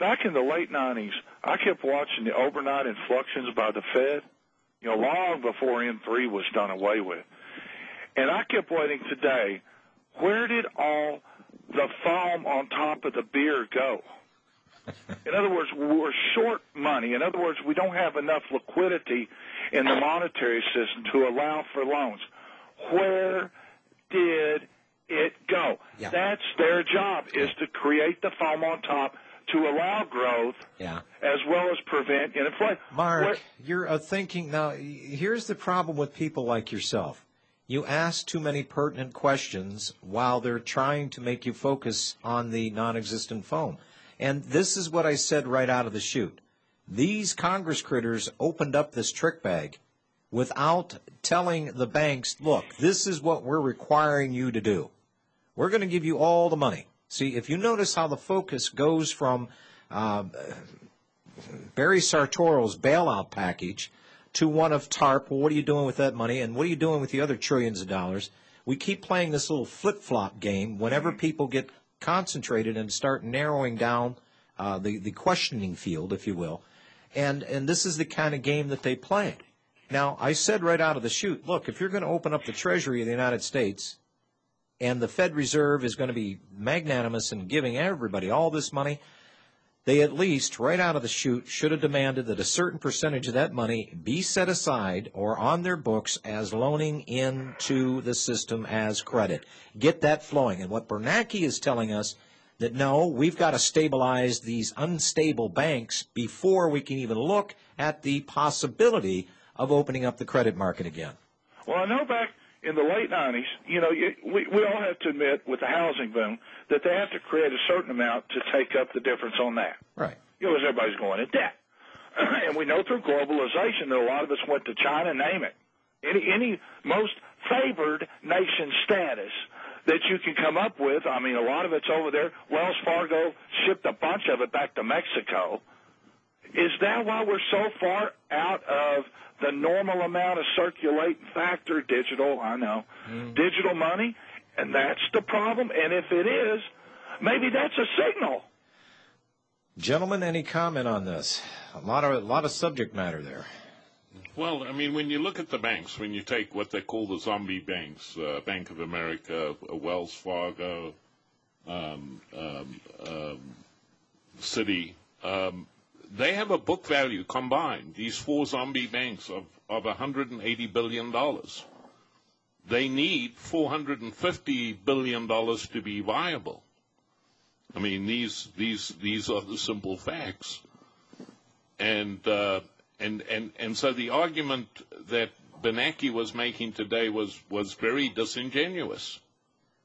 back in the late 90s, I kept watching the overnight inflections by the Fed, long before M3 was done away with. And I kept waiting today, where did all the foam on top of the beer go? In other words, we're short money. In other words, we don't have enough liquidity in the monetary system to allow for loans. Where did it go? Yeah. That's their job, is to create the foam on top to allow growth, as well as prevent inflation. Mark, you're thinking now. Here's the problem with people like yourself. You ask too many pertinent questions while they're trying to make you focus on the non-existent foam. And this is what I said right out of the chute. These Congress critters opened up this trick bag without telling the banks, look, this is what we're requiring you to do. We're going to give you all the money. See, if you notice how the focus goes from Barry Sartoro's bailout package to one of TARP, well, what are you doing with that money, and what are you doing with the other trillions of dollars? We keep playing this little flip-flop game whenever people get concentrated and start narrowing down the questioning field, if you will. And this is the kind of game that they play. Now, I said right out of the chute, look, if you're going to open up the Treasury of the United States and the Fed Reserve is going to be magnanimous in giving everybody all this money, they at least, right out of the chute, should have demanded that a certain percentage of that money be set aside or on their books as loaning into the system as credit. Get that flowing. And what Bernanke is telling us, that no, we've got to stabilize these unstable banks before we can even look at the possibility of opening up the credit market again. Well, I know back in the late 90s, we all have to admit with the housing boom that they have to create a certain amount to take up the difference on that. Right. As everybody's going in debt. And we know through globalization that a lot of us went to China, name it. Any most favored nation status that you can come up with. I mean, a lot of it's over there. Wells Fargo shipped a bunch of it back to Mexico. Is that why we're so far out of the normal amount of circulating factor, digital, I know, digital money? And that's the problem. And if it is, maybe that's a signal. Gentlemen, any comment on this? A lot of subject matter there. Well, I mean, when you look at the banks, when you take what they call the zombie banks, Bank of America, Wells Fargo, Citi, they have a book value combined, these four zombie banks, of $180 billion. They need $450 billion to be viable. I mean, these are the simple facts. And so the argument that Bernanke was making today was very disingenuous.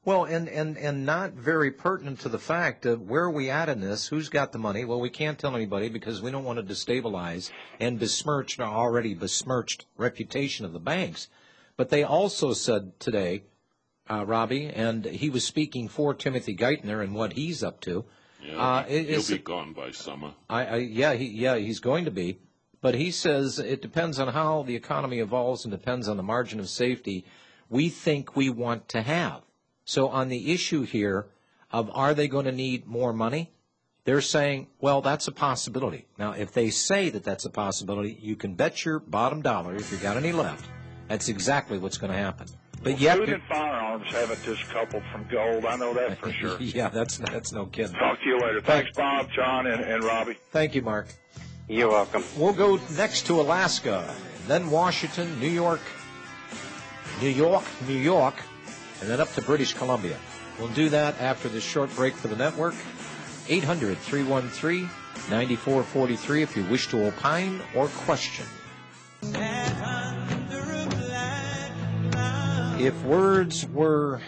Well, and not very pertinent to the fact of where are we at in this, who's got the money. Well, we can't tell anybody because we don't want to destabilize and besmirch our already besmirched reputation of the banks. But they also said today, Robbie, and he was speaking for Timothy Geithner and what he's up to. Yeah, he'll be gone by summer. He's going to be. But he says it depends on how the economy evolves and depends on the margin of safety we think we want to have. So on the issue here of are they going to need more money, they're saying, well, that's a possibility. Now, if they say that that's a possibility, you can bet your bottom dollar, if you got any left, that's exactly what's going to happen. But well, food and firearms haven't discoupled from gold. I know that for sure. Yeah, that's no kidding. Talk to you later. Thanks, Bob, John, and Robbie. Thank you, Mark. You're welcome. We'll go next to Alaska, then Washington, New York, and then up to British Columbia. We'll do that after this short break for the network. 800-313-9443 if you wish to opine or question. If words were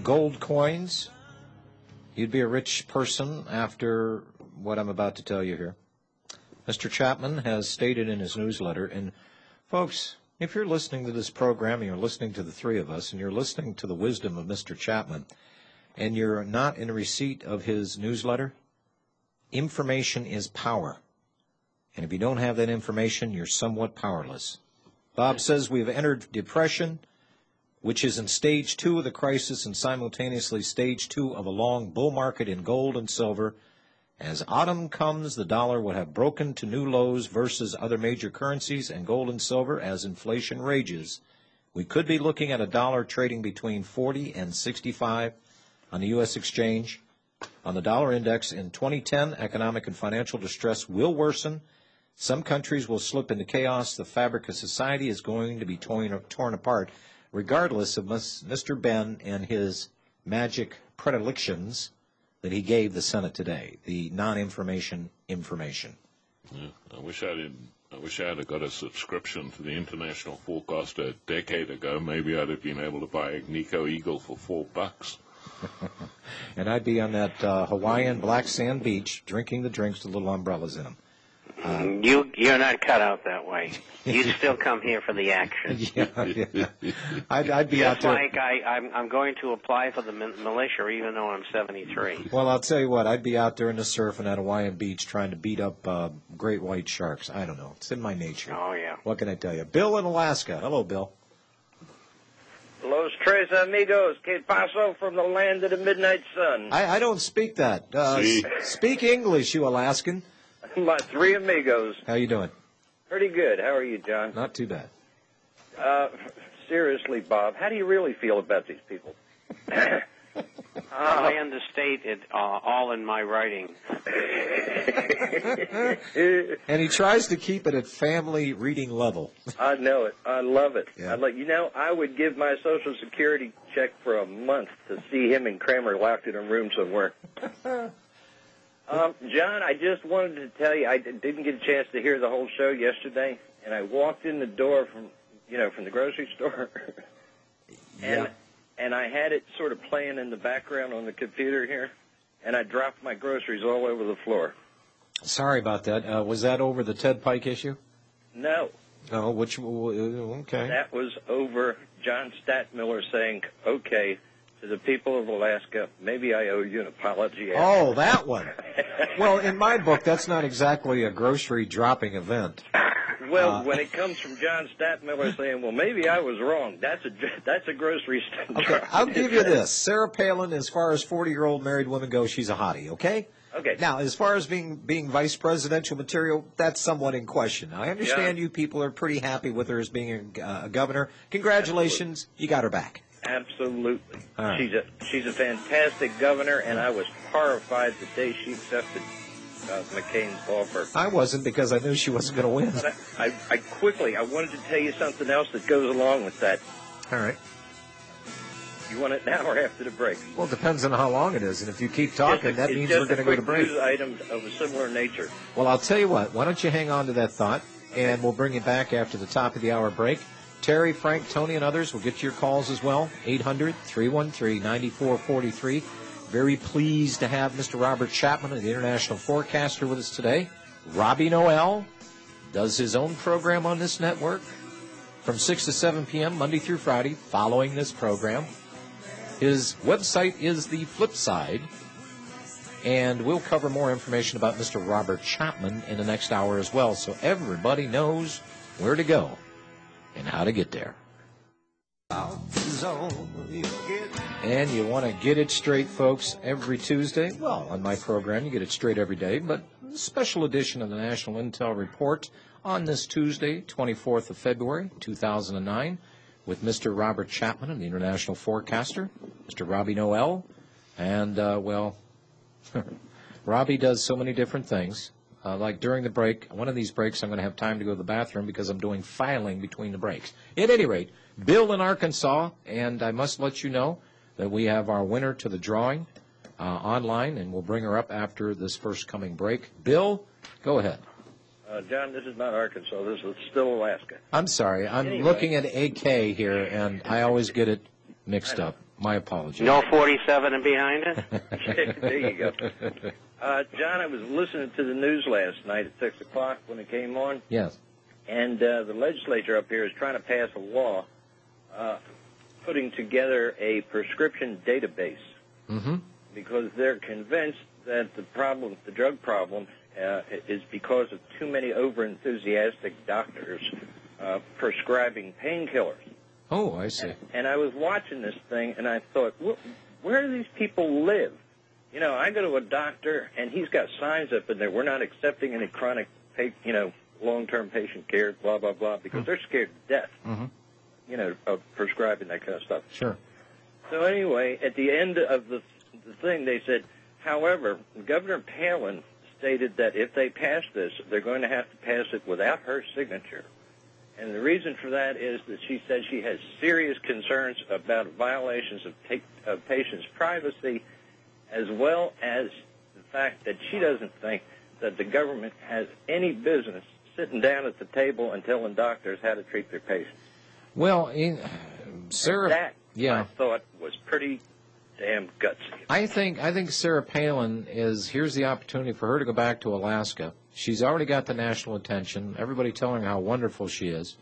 gold coins, you'd be a rich person after what I'm about to tell you here. Mr. Chapman has stated in his newsletter, and folks, if you're listening to this program and you're listening to the three of us and you're listening to the wisdom of Mr. Chapman and you're not in receipt of his newsletter, information is power. And if you don't have that information, you're somewhat powerless. Bob says we've entered depression, which is in stage 2 of the crisis and simultaneously stage 2 of a long bull market in gold and silver. As autumn comes, the dollar would have broken to new lows versus other major currencies and gold and silver as inflation rages. We could be looking at a dollar trading between 40 and 65 on the U.S. exchange. On the dollar index in 2010, economic and financial distress will worsen. Some countries will slip into chaos. The fabric of society is going to be torn apart, regardless of Mr. Ben and his magic predilections that he gave the Senate today, the non-information information. Yeah, I wish I had got a subscription to the International Forecaster a decade ago. Maybe I'd have been able to buy a Nico Eagle for $4. And I'd be on that Hawaiian black sand beach drinking the drinks with little umbrellas in them. You're not cut out that way. You'd still come here for the action. Yeah. I'd be out there. Just like I'm going to apply for the militia even though I'm 73. Well, I'll tell you what, I'd be out there in the surf on that Hawaiian beach trying to beat up great white sharks. I don't know. It's in my nature. Oh, yeah. What can I tell you? Bill in Alaska. Hello, Bill. Los tres amigos, que paso from the land of the midnight sun. I don't speak that. Speak English, you Alaskan. My three amigos. How you doing? Pretty good. How are you, John? Not too bad. Seriously, Bob, how do you really feel about these people? I understate it all in my writing. And he tries to keep it at family reading level. I know it. I love it. Yeah. I would give my Social Security check for a month to see him and Kramer locked in a room somewhere. John, I just wanted to tell you, I didn't get a chance to hear the whole show yesterday, and I walked in the door from the grocery store, and I had it sort of playing in the background on the computer here, and I dropped my groceries all over the floor. Sorry about that. Was that over the Ted Pike issue? No. Oh, okay. That was over John Statmiller saying, okay, to the people of Alaska, maybe I owe you an apology. Oh, that one. Well, in my book, that's not exactly a grocery dropping event. Well, when it comes from John Statmiller saying, well, maybe I was wrong, that's a grocery store. Okay, I'll give you this. Sarah Palin, as far as 40-year-old married women go, she's a hottie, okay? Okay. Now, as far as being vice presidential material, that's somewhat in question. I understand you people are pretty happy with her as being a governor. Congratulations, you got her back. Absolutely. Right. She's a fantastic governor, and I was horrified the day she accepted McCain's offer. I wasn't, because I knew she wasn't going to win. But I wanted to tell you something else that goes along with that. All right. You want it now or after the break? Well, it depends on how long it is, and if you keep talking, that means we're going to go to break. Just a quick news item of a similar nature. Well, I'll tell you what. Why don't you hang on to that thought, and we'll bring you back after the top of the hour break. Terry, Frank, Tony, and others will get to your calls as well. 800-313-9443. Very pleased to have Mr. Robert Chapman, the International Forecaster, with us today. Robbie Noel does his own program on this network from 6 to 7 p.m. Monday through Friday following this program. His website is The Flip Side, and we'll cover more information about Mr. Robert Chapman in the next hour as well, so everybody knows where to go and how to get there. And you want to get it straight, folks, every Tuesday. Well, on my program, you get it straight every day, but a special edition of the National Intel Report on this Tuesday, 24th of February, 2009, with Mr. Robert Chapman and the International Forecaster, Mr. Robbie Noel. And, Robbie does so many different things. Like during the break, one of these breaks, I'm going to have time to go to the bathroom because I'm doing filing between the breaks. At any rate, Bill in Arkansas, and I must let you know that we have our winner to the drawing online, and we'll bring her up after this first coming break. Bill, go ahead. John, this is not Arkansas. This is still Alaska. I'm sorry. I'm looking at AK here, and I always get it mixed up. My apologies. No 47 and behind it? There you go. John, I was listening to the news last night at 6 o'clock when it came on. Yes. And the legislature up here is trying to pass a law putting together a prescription database because they're convinced that the drug problem, is because of too many overenthusiastic doctors prescribing painkillers. Oh, I see. And I was watching this thing, and I thought, where do these people live? You know, I go to a doctor, and he's got signs up in there, we're not accepting any chronic, long-term patient care, blah, blah, blah, because they're scared to death, of prescribing that kind of stuff. Sure. So anyway, at the end of the thing, they said, however, Governor Palin stated that if they pass this, they're going to have to pass it without her signature. And the reason for that is that she said she has serious concerns about violations of patients' privacy, as well as the fact that she doesn't think that the government has any business sitting down at the table and telling doctors how to treat their patients. Well, Sarah, that, yeah, I thought was pretty damn gutsy. I think Sarah Palin here's the opportunity for her to go back to Alaska. She's already got the national attention, everybody telling her how wonderful she is.